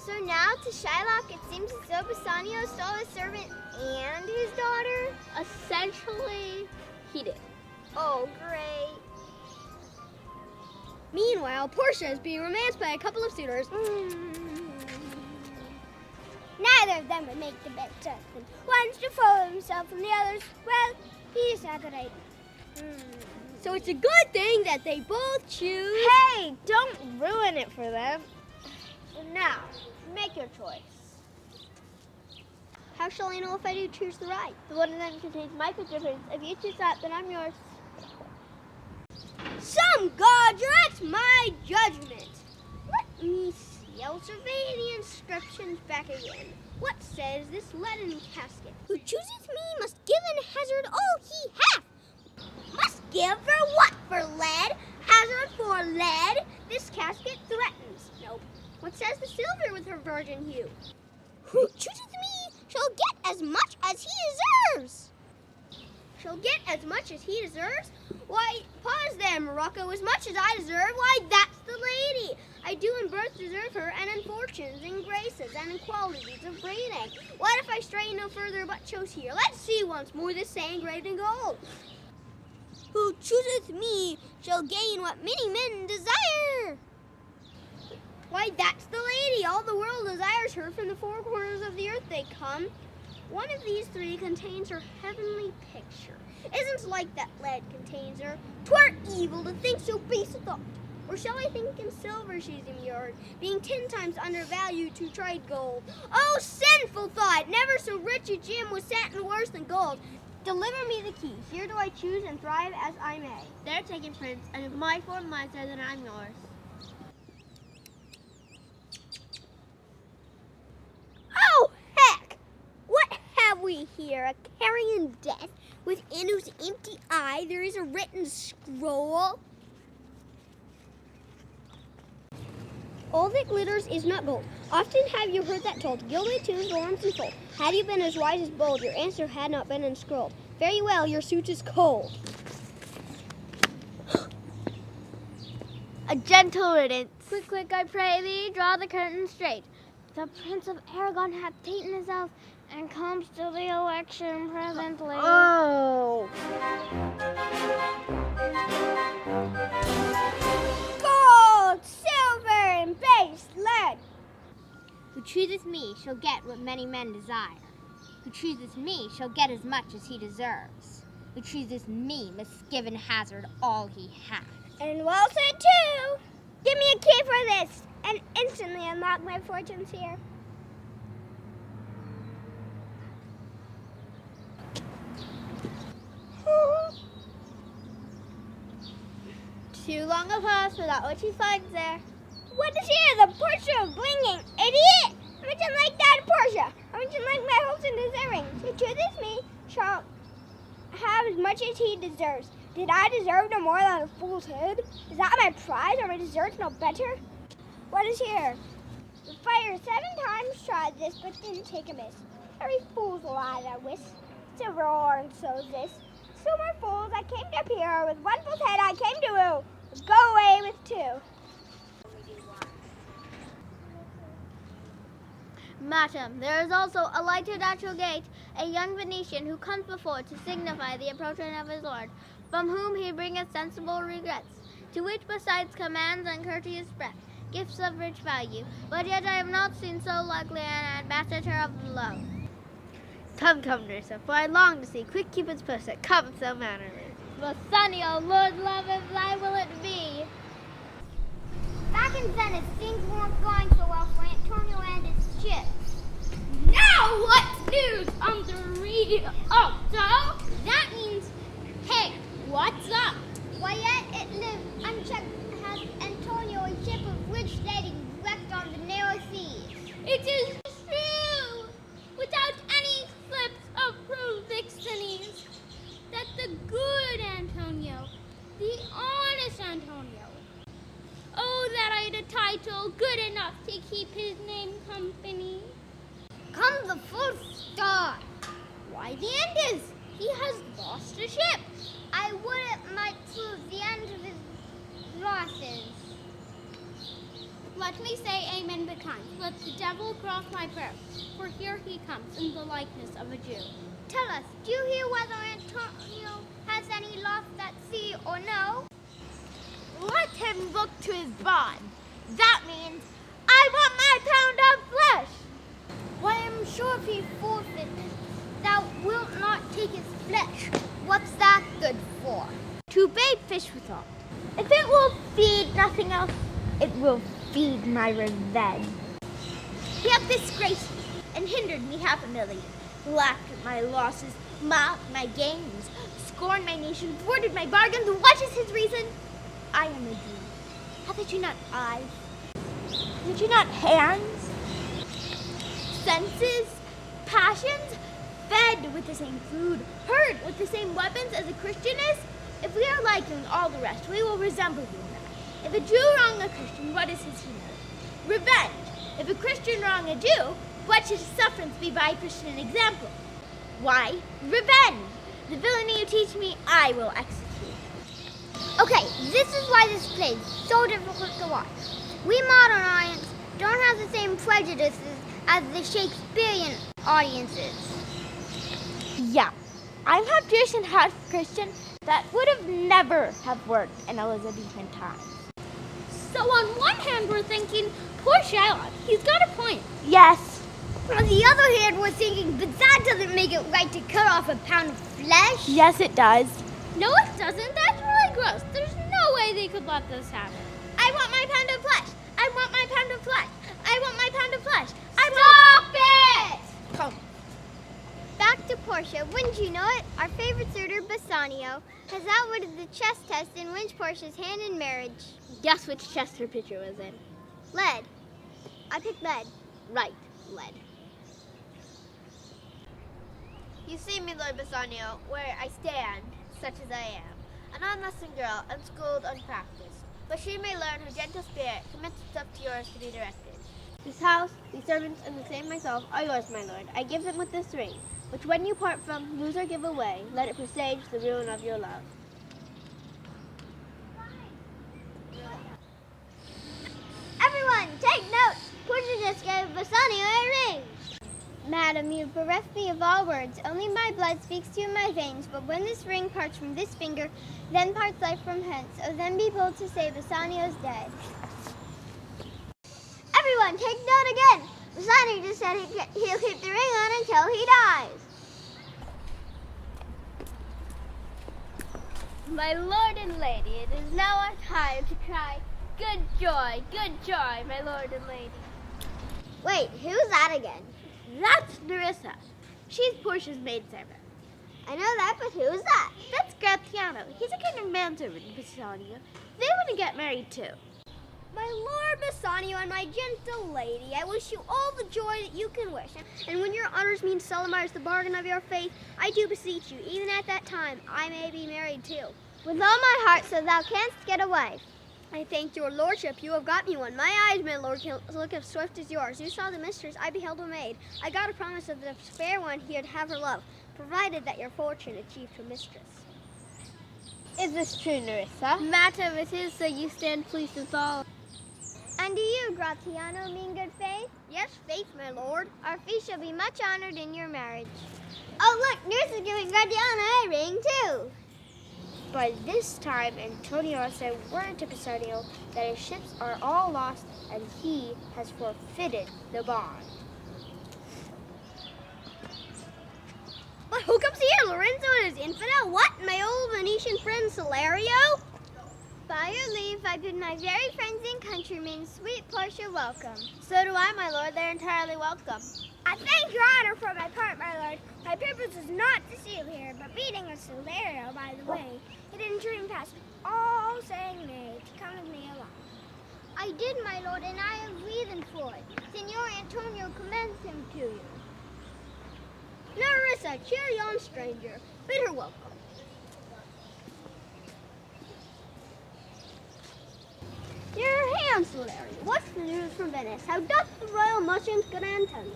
So now to Shylock, it seems as though Bassanio stole his servant and his daughter? Essentially, he did. Oh, great. Meanwhile, Portia is being romanced by a couple of suitors. Neither of them would make the best husband. One's to follow himself and the other's, well, he's not good. So it's a good thing that they both choose. Hey, don't ruin it for them. Now, make your choice. How shall I know if I do choose the right? The one of them contains my picture. If you choose that, then I'm yours. Some God directs my judgment. Let me see. I'll survey the inscriptions back again. What says this leaden casket? Who chooses me must give and hazard all he hath. Must give for what? For lead? Hazard for lead? This casket threatens. Nope. What says the silver with her virgin hue? Who chooseth me shall get as much as he deserves. Shall get as much as he deserves? Why, pause there, Morocco. As much as I deserve? Why, that's the lady. I do in birth deserve her, and in fortunes, in graces, and in qualities of breeding. What if I stray no further but chose here? Let's see once more this saying engraved in gold. Who chooseth me shall gain what many men desire. Why, that's the lady. All the world desires her. From the four corners of the earth they come. One of these three contains her heavenly picture. Isn't like that lead contains her. 'Twere evil to think so base a thought. Or shall I think in silver she's immured, being 10 times undervalued to trade gold? Oh, sinful thought! Never so rich a gem was satin worse than gold. Deliver me the key. Here do I choose and thrive as I may. They're taken, Prince, and if my form lies there, then I'm yours. Oh, heck! What have we here? A carrion death, within whose empty eye there is a written scroll? All that glitters is not gold. Often have you heard that told, gilded to his arms and fold. Had you been as wise as bold, your answer had not been inscrolled. Very well, your suit is cold. A gentle riddance. Quick, quick, I pray thee, draw the curtain straight. The Prince of Aragon hath taken his oath, and comes to the election presently. Oh. Gold, silver, and base lead. Who chooseth me shall get what many men desire. Who chooseth me shall get as much as he deserves. Who chooseth me must give and hazard all he hath. And well said too. Give me a key for this, and instantly unlock my fortunes here. Too long a pause without what she finds there. What is here? The Portia blinging idiot! How much like that Portia? How much like my hopes and deservings? Who chooses me shall have as much as he deserves. Did I deserve no more than a fool's head? Is that my prize, or my deserts no better? What is here? The fire 7 times tried this, but didn't take amiss. Very fools alive, I wis. Silver ore and so's this. So more fools, I came to appear. With one fool's head I came to woo. Go away with 2. Madam, there is also a lighted at your gate, a young Venetian who comes before to signify the approaching of his lord, from whom he bringeth sensible regrets, to which besides commands and courteous breath, gifts of rich value, but yet I have not seen so likely an ambassador of the low. Come, Nursa, for I long to see quick Cupid's puss that cometh so mannerly. Bassanio, Lord love, if thy will it be. Back in Venice, things weren't going so well for Antonio and his ship. Now what's news on the radio? Oh, so that means, hey, what's up? Why yet it lived unchecked has Antonio a ship of rich lading wrecked on the narrow seas. It is true, without any slips of provixenies, that the good Antonio, the honest Antonio, oh, that I had a title good enough to keep his name company. Come the full star. Why, the end is, he has lost a ship. I would it might prove the end of his losses. let me say amen betimes. Let the devil cross my path, for here he comes in the likeness of a Jew. Tell us, do you hear whether Antonio has any lost at sea or no? Let him look to his bond. That means I want my pound of flesh. Why, I'm sure if he forfeit, thou wilt not take his flesh. What's that good for? To bait fish withal. If it will feed nothing else, it will feed my revenge. He hath disgraced me and hindered me $500,000, laughed at my losses, mocked my gains, scorned my nation, thwarted my bargains. What is his reason? I am a Jew. Hath you not eyes? Hath you not hands? Senses? Passions? Fed with the same food, heard with the same weapons as a Christian is? If we are like in all the rest, we will resemble you in that. If a Jew wrong a Christian, what is his humor? Revenge. If a Christian wrong a Jew, what should his sufferance be by a Christian example? Why? Revenge. The villainy you teach me, I will execute. Okay, this is why this play is so difficult to watch. We modern audience don't have the same prejudices as the Shakespearean audiences. Yeah, I'm half Jewish and half Christian. That would have never have worked in Elizabethan times. So on one hand, we're thinking, poor Shylock, he's got a point. Yes. On the other hand, we're thinking, but that doesn't make it right to cut off a pound of flesh. Yes, it does. No, it doesn't. That's really gross. There's no way they could let this happen. I want my pound of flesh. I want my pound of flesh. I want my pound of flesh. Stop it! Come. Back to Portia. Wouldn't you know it? Our favorite suitor, Bassanio, has outwitted the chess test and wins Portia's hand in marriage. Guess which chest her picture was in. Lead. I picked lead. Right, lead. You see me, Lord Bassanio, where I stand, such as I am, an unlessoned girl, unschooled, unpracticed. But she may learn her gentle spirit commits itself to yours to be directed. This house, these servants, and the same myself are yours, my lord. I give them with this ring, which when you part from, lose or give away, let it presage the ruin of your love. Everyone, take note. Portia just gave Bassanio a ring. Madam, you bereft me of all words. Only my blood speaks to you in my veins. But when this ring parts from this finger, then parts life from hence. Oh, then be bold to say Bassanio's dead. Everyone, take note again. Bassanio just said he'll keep the ring on until he dies. My lord and lady, it is now our time to cry, good joy, my lord and lady. Wait, who's that again? That's Nerissa. She's Portia's maidservant. I know that, but who's that? That's Gratiano. He's a kind of manservant in Bassanio. They want to get married too. My Lord Bassanio and my gentle lady, I wish you all the joy that you can wish. And when your honors mean solemnize the bargain of your faith, I do beseech you, even at that time, I may be married too. With all my heart, so thou canst get away. I thank your lordship, you have got me one. My eyes, my lord, can look as swift as yours. You saw the mistress, I beheld a maid. I got a promise of the fair one he'd have her love, provided that your fortune achieved her mistress. Is this true, Nerissa? Madam, it is, so you stand pleased with all. And do you, Gratiano, mean good faith? Yes, faith, my lord. Our feast shall be much honored in your marriage. Oh, look, nurse is giving Gratiano a ring, too. By this time, Antonio sent word to Bassanio that his ships are all lost and he has forfeited the bond. But who comes here? Lorenzo and his infidel? What? My old Venetian friend Salario? By your leave, I bid my very friends and countrymen sweet Portia welcome. So do I, my lord. They're entirely welcome. I thank your honor for my part, my lord. My purpose is not to steal here, but meeting a Salario by the way, it in dream past all saying nay to come with me along. I did, my lord, and I have reason for it. Signor Antonio commends him to you. Nerissa, cheer yon stranger. Bid her welcome. Your hand, Salario. What's the news from Venice? How doth the royal merchant good Antonio?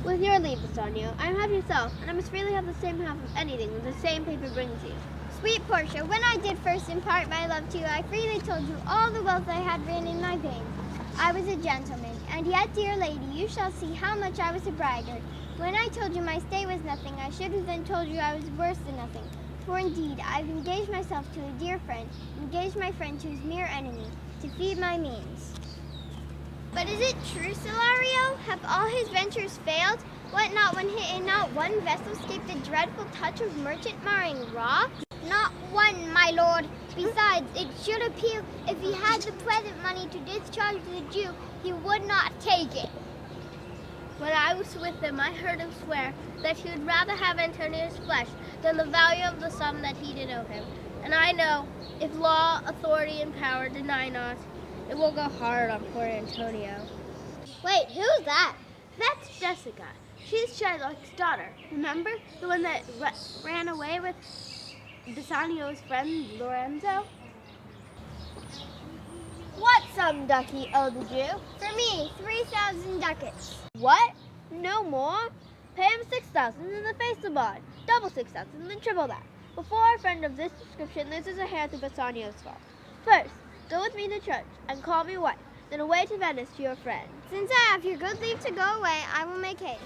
With your leave, Bassanio, I am half yourself, and I must freely have the same half of anything that the same paper brings you. Sweet Portia, when I did first impart my love to you, I freely told you all the wealth I had ran in my veins. I was a gentleman, and yet, dear lady, you shall see how much I was a braggart. When I told you my stay was nothing, I should have then told you I was worse than nothing. For indeed, I've engaged myself to a dear friend, engaged my friend to his mere enemy, to feed my means. But is it true, Cesario? Have all his ventures failed? What not when in not one vessel escaped the dreadful touch of merchant marring rocks? Not one, my lord. Besides, it should appear if he had the present money to discharge the Jew, he would not take it. When I was with him, I heard him swear that he would rather have Antonio's flesh than the value of the sum that he did owe him. And I know, if law, authority, and power deny not, it will go hard on poor Antonio. Wait, who's that? That's Jessica. She's Shylock's daughter. Remember? The one that ran away with Bassanio's friend Lorenzo? What sum doth he owe the Jew? For me, 3,000 ducats. What? No more? Pay him 6,000 in the face of bond. Double 6,000, then triple that. Before a friend of this description loses a hand to Bassanio's fault. First, go with me to church and call me wife. Then away to Venice to your friend. Since I have your good leave to go away, I will make haste.